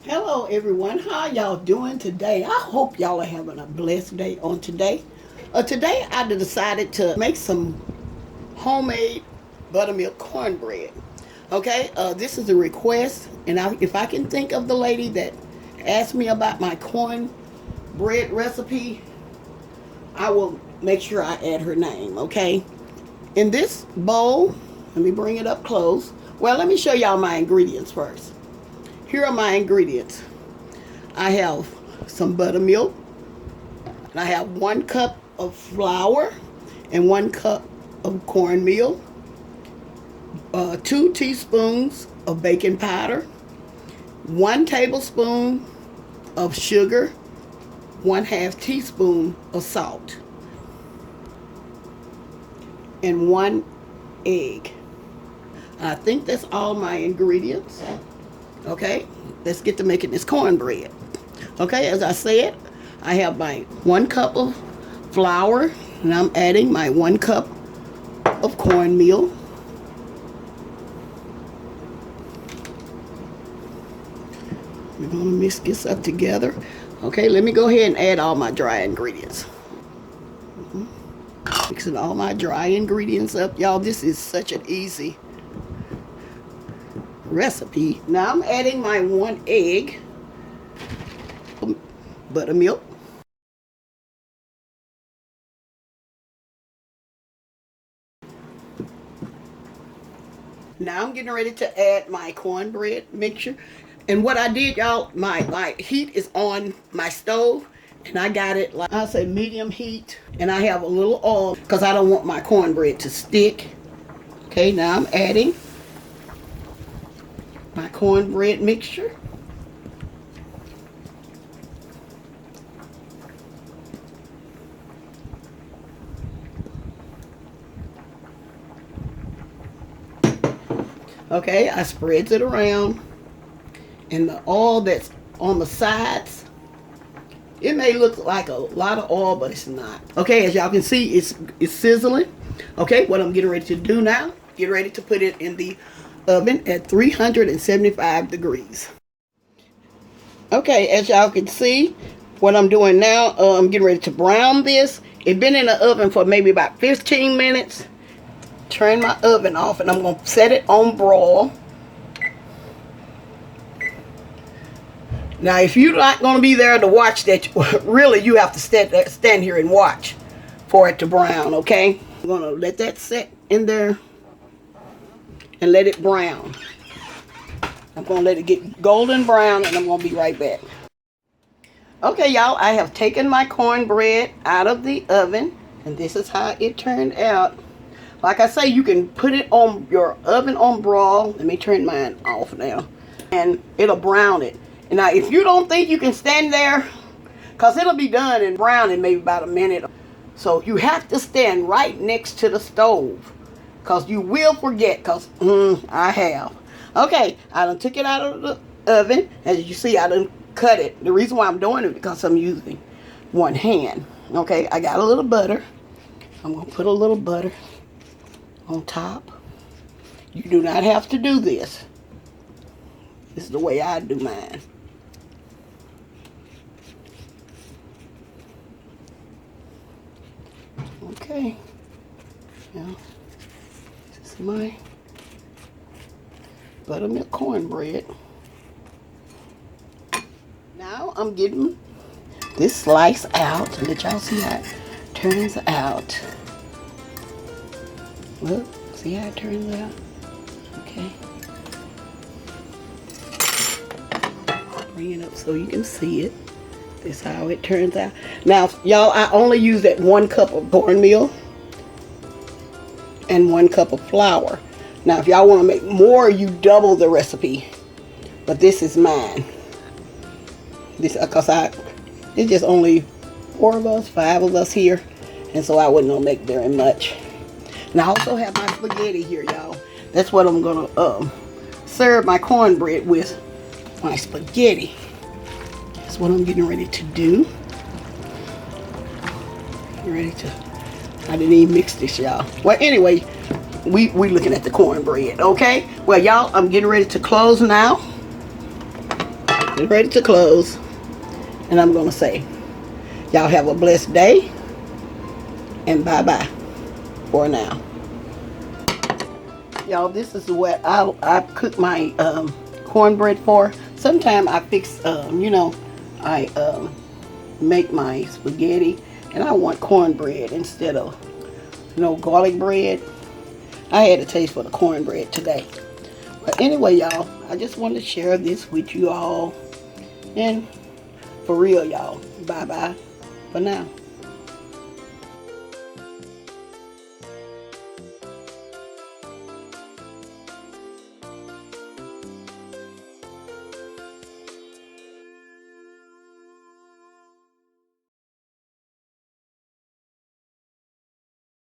Hello everyone, how y'all doing today? I hope y'all are having a blessed day on today. Today I decided to make some homemade buttermilk cornbread. Okay, this is a request, and if I can think of the lady that asked me about my cornbread recipe, I will make sure I add her name, okay? In this bowl, let me bring it up close. Well, let me show y'all my ingredients first. Here are my ingredients. I have some buttermilk, and I have 1 cup of flour and 1 cup of cornmeal, 2 teaspoons of baking powder, 1 tablespoon of sugar, 1/2 teaspoon of salt, and 1 egg. I think that's all my ingredients. Okay, let's get to making this cornbread. Okay, as I said, I have my 1 cup of flour, and I'm adding my 1 cup of cornmeal. We're gonna mix this up together. Okay, let me go ahead and add all my dry ingredients. Mixing all my dry ingredients up. Y'all, this is such an easy recipe. Now I'm adding my 1 egg, buttermilk, now I'm getting ready to add my cornbread mixture. And what I did, y'all, my heat is on my stove, and I got it, like I say, medium heat, and I have a little oil because I don't want my cornbread to stick. Okay, now I'm adding my cornbread mixture. Okay, I spreads it around, and the oil that's on the sides, it may look like a lot of oil, but it's not. Okay, as y'all can see, it's sizzling. Okay, what I'm getting ready to do now, get ready to put it in the oven at 375 degrees. Okay, as y'all can see, what I'm doing now, I'm getting ready to brown this. It's been in the oven for maybe about 15 minutes. Turn my oven off, and I'm going to set it on broil. Now, if you're not going to be there to watch that, really, you have to stand here and watch for it to brown, okay? I'm going to let that set in there and let it brown. I'm going to let it get golden brown, and I'm going to be right back. Okay, y'all, I have taken my cornbread out of the oven, and this is how it turned out. Like I say, you can put it on your oven on broil. Let me turn mine off now. And it'll brown it. And now, if you don't think you can stand there, because it'll be done and brown in maybe about a minute. So you have to stand right next to the stove, because you will forget, because I have. Okay, I done took it out of the oven. As you see, I done cut it. The reason why I'm doing it is because I'm using 1 hand. Okay, I got a little butter. I'm going to put a little butter on top. You do not have to do this. This is the way I do mine. Okay. Now, this is my buttermilk cornbread. Now I'm getting this slice out. Let y'all see how it turns out. Look, see how it turns out? Okay. Bring it up so you can see it. This is how it turns out. Now, y'all, I only use that 1 cup of cornmeal and 1 cup of flour. Now, if y'all want to make more, you double the recipe. But this is mine. This, because it's just only 4 of us, 5 of us here, and so I wouldn't make very much. And I also have my spaghetti here, y'all. That's what I'm gonna serve my cornbread with. My spaghetti. That's what I'm getting ready to do. Ready to. I didn't even mix this, y'all. Well, anyway, we looking at the cornbread, okay? Well, y'all, I'm getting ready to close now. Get ready to close. And I'm going to say, y'all have a blessed day. And bye-bye for now. Y'all, this is what I cook my cornbread for. Sometimes I fix, you know, I make my spaghetti. And I want cornbread instead of, you know, garlic bread. I had a taste for the cornbread today. But anyway, y'all, I just wanted to share this with you all. And for real, y'all, bye-bye for now.